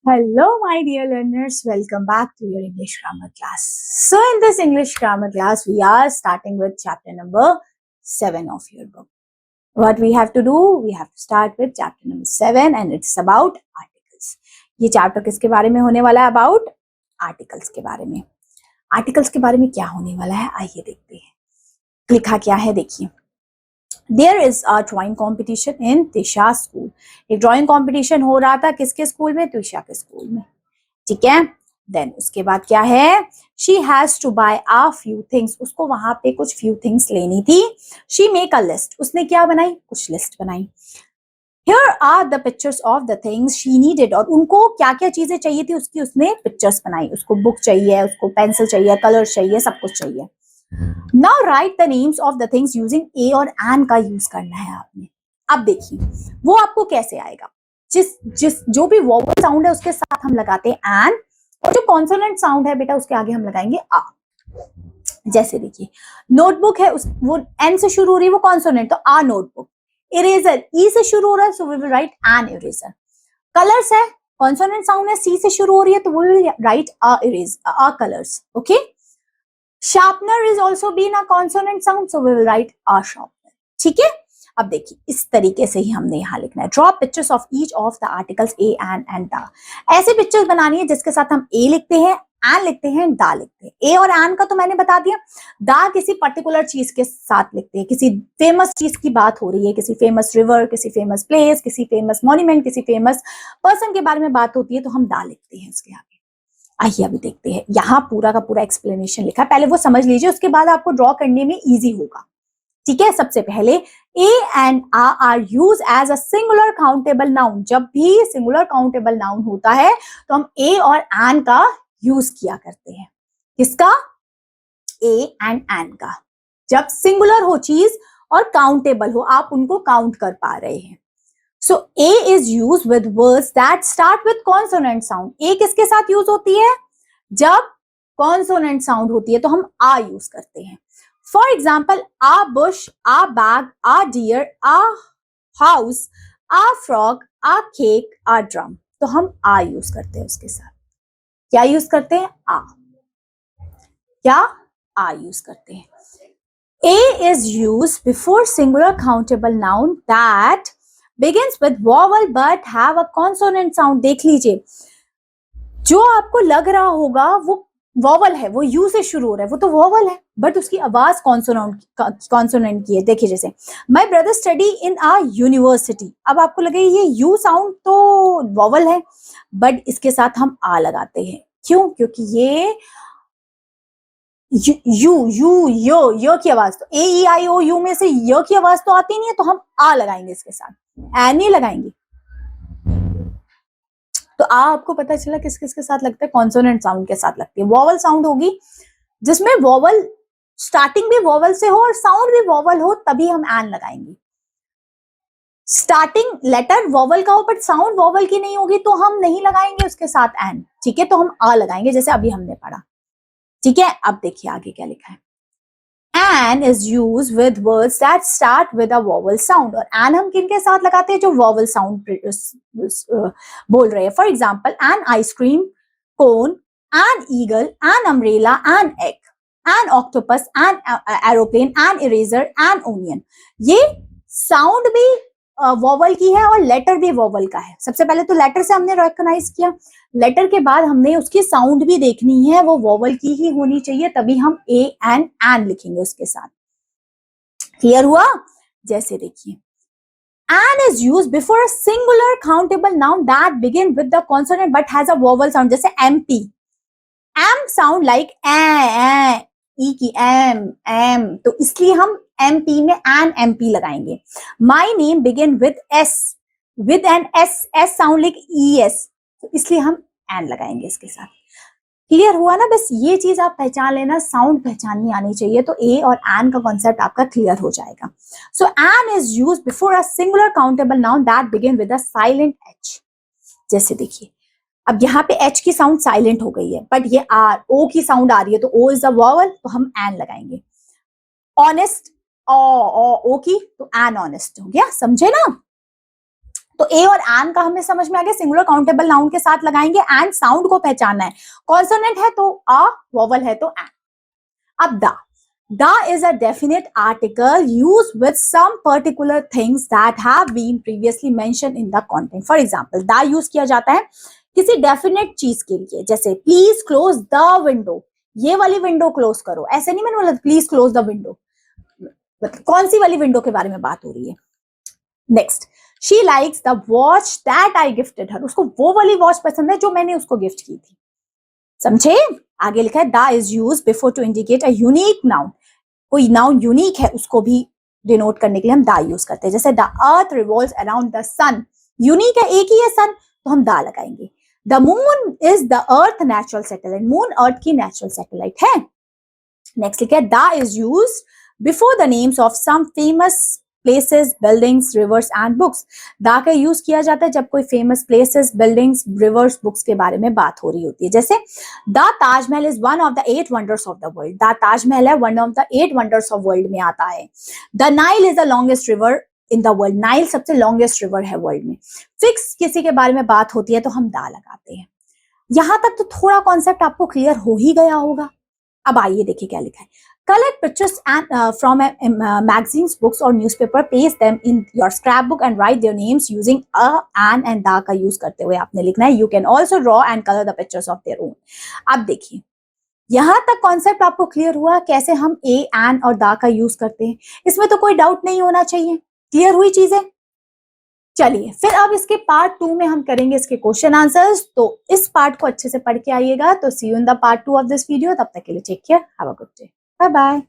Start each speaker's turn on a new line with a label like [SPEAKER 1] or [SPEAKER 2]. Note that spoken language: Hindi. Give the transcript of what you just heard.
[SPEAKER 1] Hello, my dear learners. Welcome back to your English grammar class. So, in this English grammar class, we are starting with chapter number 7 of your book. What we have to do? We have to start with chapter number 7 and it's about articles. ये chapter किसके बारे में होने वाला है? About articles के बारे में. Articles के बारे में क्या होने वाला है? आइए देखते हैं. लिखा क्या है देखिए. There is a drawing competition in Tisha school. एक drawing competition हो रहा था किसके स्कूल में? तिशा के स्कूल में. ठीक है. Then उसके बाद क्या है? She has to buy a few things. उसको वहां पे कुछ few things लेनी थी. She make a list. उसने क्या बनाई? कुछ लिस्ट बनाई. Here are the pictures of the things she needed. और उनको क्या क्या चीजें चाहिए थी उसकी उसने पिक्चर्स बनाई. उसको बुक चाहिए, उसको पेंसिल चाहिए, कलर चाहिए, सब कुछ चाहिए. Now write the names of the things using A और and का यूज करना है आपने. अब देखिए वो आपको कैसे आएगा. जो भी वोवल साउंड है उसके साथ हम लगाते हैं and और जो कॉन्सोनेंट साउंड है बेटा उसके आगे हम लगाएंगे आ. जैसे देखिए नोटबुक है वो N से शुरू हो रही है वो कॉन्सोनेंट तो आ नोटबुक. इरेजर E से शुरू हो रहा है so we will write an eraser. Colours है कॉन्सोनेंट साउंड है C से शुरू हो रही है तो we will write a colours. Okay. Sharpener is also been a consonant sound, so we will write a sharpener. ठीक है. अब देखिए इस तरीके से ही हमने यहाँ लिखना है. Draw pictures of each of the articles a and da. ऐसे पिक्चर्स बनानी है जिसके साथ हम a लिखते हैं, and लिखते हैं, da लिखते हैं. a और and का तो मैंने बता दिया. da किसी पर्टिकुलर चीज के साथ लिखते हैं. किसी फेमस चीज की बात हो रही है, किसी फेमस रिवर, किसी फेमस प्लेस, किसी फेमस मॉन्यूमेंट, किसी फेमस पर्सन के बारे में बात होती है तो हम da लिखते हैं उसके आगे. आइए अभी देखते हैं. यहाँ पूरा का पूरा एक्सप्लेनेशन लिखा है. पहले वो समझ लीजिए उसके बाद आपको ड्रॉ करने में इजी होगा. ठीक है. सबसे पहले a and a are used as a singular countable noun. जब भी सिंगुलर काउंटेबल नाउन होता है तो हम a और an का यूज किया करते हैं. किसका? a and an का. जब सिंगुलर हो चीज और काउंटेबल हो, आप उनको काउंट कर पा रहे हैं. So A is used with words that start with consonant sound. A किसके साथ यूज होती है? जब consonant sound होती है तो हम आ यूज करते हैं. For example, a bush, a bag, a deer, a house, a frog, a cake, a drum. तो हम आ यूज करते हैं उसके साथ. क्या यूज करते हैं? आ. क्या? आ यूज करते हैं. A is used before singular countable noun that begins with vowel but have a consonant sound. देख लीजिए जो आपको लग रहा होगा वो वॉवल है, वो यू से शुरू हो रहा है, वो तो वॉवल है बट उसकी आवाज कॉन्सोनेंट की है. देखिए जैसे my brother study in a university. अब आपको लगे ये यू साउंड तो वॉवल है बट इसके साथ हम आ लगाते हैं. क्यों? क्योंकि ये यो की आवाज तो ए ई आई ओ यू में से यो की आवाज तो आती नहीं है तो हम आ लगाएंगे इसके साथ. एन ही लगाएंगे. तो आ आपको पता चला किस किस के साथ लगता है? कॉन्सोनेंट साउंड के साथ लगती है. वॉवल साउंड होगी जिसमें वॉवल स्टार्टिंग भी वॉवल से हो और साउंड भी वॉवल हो तभी हम एन लगाएंगे. स्टार्टिंग लेटर वॉवल का हो बट साउंड वॉवल की नहीं होगी तो हम नहीं लगाएंगे उसके साथ एन. ठीक है. तो हम आ लगाएंगे जैसे अभी हमने पढ़ा. ठीक है. अब देखिए आगे क्या लिखा है. An is used with words that start with a vowel sound. और an हम किनके साथ लगाते हैं? जो vowel sound बोल रहे हैं. For example, an ice cream cone, an eagle, an umbrella, an egg, an octopus, an aeroplane, an eraser, an onion. ये sound भी वॉवल की है और लेटर भी वॉवल का है. सबसे पहले तो लेटर से हमने रिकॉग्नाइज किया. लेटर के बाद हमने उसकी साउंड भी देखनी है, वो वॉवल की ही होनी चाहिए तभी हम ए एंड एन लिखेंगे उसके साथ. क्लियर हुआ? जैसे देखिए an is used before a singular countable noun that begin with the consonant but has a vowel sound. जैसे MP. M sound like ई की एम तो इसलिए हम MP में एन MP लगाएंगे. My name begin with S with an S sound like ES तो इसलिए हम एन लगाएंगे इसके साथ. क्लियर हुआ ना? बस ये चीज आप पहचान लेना, साउंड पहचाननी आनी चाहिए तो ए और एन का कॉन्सेप्ट आपका क्लियर हो जाएगा. So an is used before a singular countable noun that begin with a silent H. जैसे देखिए अब यहाँ पे एच की साउंड साइलेंट हो गई है बट ये आर ओ की साउंड आ रही है तो ओ इज अ वॉवल तो हम एन लगाएंगे. ऑनेस्ट ओ की तो एन ऑनेस्ट हो गया. समझे ना? तो ए और एन का हमें समझ में आ गया, सिंगुलर काउंटेबल नाउन के साथ लगाएंगे एंड साउंड को पहचानना है, कॉन्सोनेंट है तो अ, वोवल है तो एन। अब the is a definite article used with some particular things that have been previously mentioned in the content. For example, the use किया जाता है किसी डेफिनेट चीज के लिए, जैसे प्लीज क्लोज द विंडो, ये वाली विंडो क्लोज करो, ऐसे नहीं मैंने बोला प्लीज क्लोज द विंडो, कौन सी वाली विंडो के बारे में बात हो रही है। Next, she likes the watch that I gifted her, उसको वो वाली वॉच पसंद है जो मैंने उसको गिफ्ट की थी, समझे। आगे लिखा है the is use before to indicate a unique noun, कोई नाउन यूनिक है उसको भी डिनोट करने के लिए हम द यूज करते हैं, जैसे the earth revolves around the sun, unique है, एक ही है सन, तो हम द लगाएंगे। The moon is the earth natural satellite, moon earth की नेचुरल सैटेलाइट है। नेक्स्ट लिखा है the is use before the names of some famous places, buildings, rivers and books, the का यूज किया जाता है जब कोई famous places, buildings, rivers, books के बारे में बात हो रही होती है, जैसे the Taj Mahal is one of the 8 wonders of the world, the Taj Mahal है one of the 8 wonders of world में आता है। The Nile is the longest river in the world, Nile सबसे लॉन्गेस्ट रिवर है वर्ल्ड में। फिक्स किसी के बारे में बात होती है तो हम द लगाते हैं। यहां तक तो थोड़ा कॉन्सेप्ट आपको क्लियर हो ही गया होगा। अब आइए देखिए क्या लिखा है, collect pictures and from magazines, books or newspaper, paste them in your scrapbook and write their names using a, an and da का यूज करते हुए आपने लिखना है। You can also draw and color the pictures of their own। अब देखिए यहां तक कॉन्सेप्ट आपको क्लियर हुआ कैसे हम ए, एन और दा का यूज करते हैं, इसमें तो कोई डाउट नहीं होना चाहिए, क्लियर हुई चीजें। चलिए फिर अब इसके पार्ट 2 में हम करेंगे इसके क्वेश्चन आंसर्स, तो इस पार्ट को अच्छे से पढ़ के आइएगा। तो see you in the part 2 of this video, तब तक के लिए take care, have a good day, bye bye.